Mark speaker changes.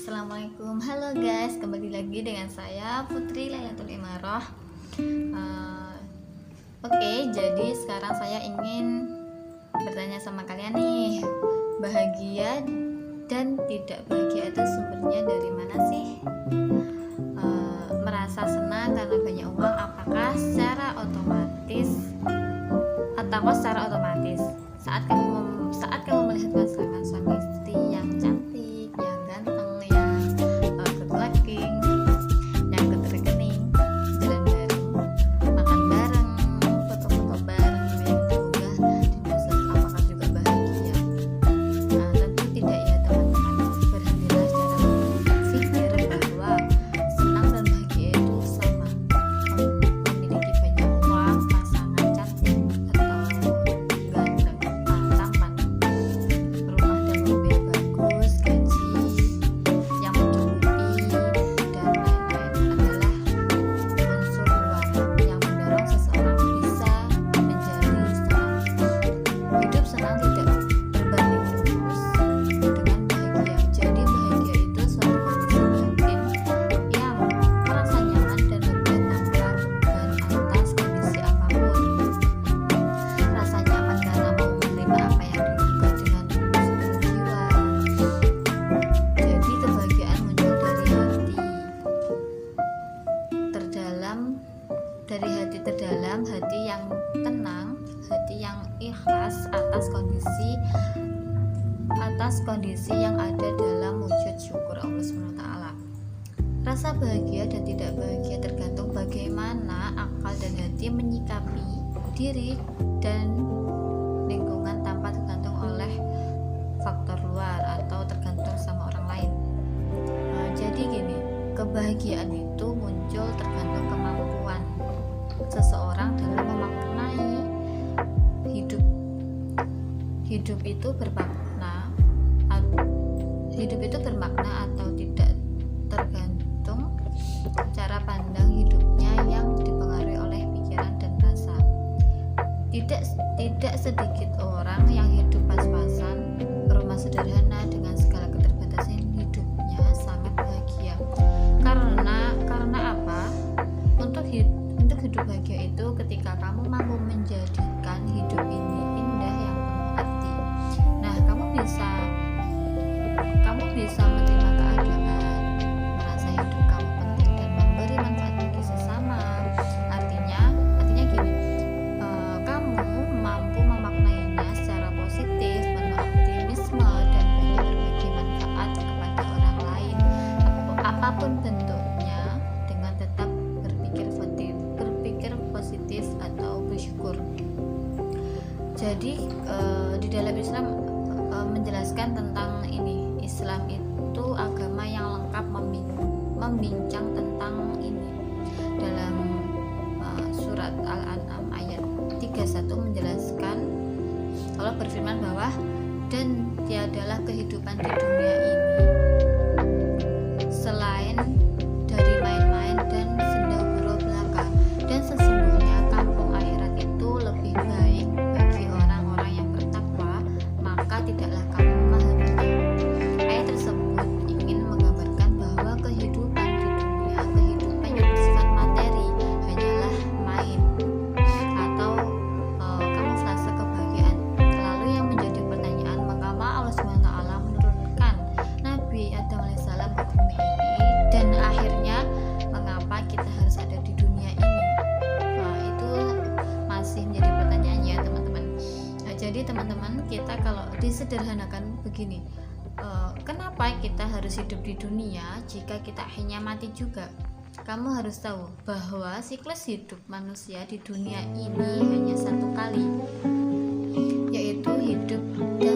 Speaker 1: Assalamualaikum, halo guys, kembali lagi dengan saya Putri Lailatul Imarah. Jadi sekarang saya ingin bertanya sama kalian nih, bahagia dan tidak bahagia itu sumbernya dari mana sih? Merasa senang karena banyak uang, apakah secara otomatis atau secara otomatis saat kamu melihat pasangan suami istri yang cantik, yang ganteng, yang good looking, yang good rekening, jalan bareng, makan bareng, foto-foto bareng yang diunggah di medsos, apakah juga bahagia? Tentu tidak ya teman-teman. Berhentilah cara berpikir bahwa senang dan bahagia itu sama. Memiliki banyak uang, pasangan cantik atau ganteng, tampan, rumah dan mobil bagus, gaji yang mencukupi, dan lain-lain adalah unsur luar yang mendorong seseorang bisa menjadi senang. Hidup senang tidak berbanding lurus dengan bahagia. Jadi bahagia itu suatu kondisi batin yang merasa nyaman dan lega tanpa beban atas kondisi apapun. Rasa nyaman karena mau menerima apa yang dibuka dengan sepenuh jiwa. Jadi kebahagiaan muncul dari hati terdalam, hati yang tenang, hati yang ikhlas atas kondisi yang ada dalam wujud syukur Allah SWT. Rasa bahagia dan tidak bahagia tergantung bagaimana akal dan hati menyikapi diri dan lingkungan tanpa tergantung oleh faktor luar atau tergantung sama orang lain. Jadi gini, kebahagiaan itu muncul tergantung kemampuan seseorang dalam memaknai hidup. Hidup itu bermakna atau tidak tergantung cara pandang hidupnya yang dipengaruhi oleh pikiran dan rasa. Tidak sedikit orang yang hidup pas-pasan, rumah sederhana dengan segala keterbatasan hidupnya sangat bahagia. Karena apa? Untuk hidup bahagia itu ketika kamu mampu menjadikan hidup ini indah yang penuh arti. Nah, kamu bisa menerima keadaan, merasa hidup kamu penting dan memberi manfaat bagi sesama. Artinya gini, kamu mampu memaknainya secara positif, penuh optimisme dan banyak berbagi manfaat kepada orang lain, apapun bentuknya, dengan tetap berpikir positif atau bersyukur. Jadi di dalam Islam menjelaskan tentang ini. Islam itu agama yang lengkap membincang tentang ini. Dalam surat Al-An'am ayat 31 menjelaskan, Allah berfirman bahwa dan tiadalah kehidupan di dunia ini selain dari main-main dan senda gurau belaka, dan sesungguhnya kampung akhirat itu lebih baik bagi orang-orang yang bertakwa, maka tidaklah kamu memahaminya. Ayat tersebut ingin menggambarkan bahwa kehidupan di dunia, kehidupan yang bersifat materi, hanyalah main atau kamuflase kebahagiaan. Lalu yang menjadi pertanyaan, mengapa Allah SWT menurunkan Nabi Adam alaihissalam ke bumi ini, dan akhirnya mengapa kita harus ada di dunia ini? Itu masih menjadi pertanyaan ya teman-teman. Jadi teman-teman, kita kalau disederhanakan begini, kenapa kita harus hidup di dunia jika kita akhirnya mati juga? Kamu harus tahu bahwa siklus hidup manusia di dunia ini hanya satu kali, yaitu hidup dan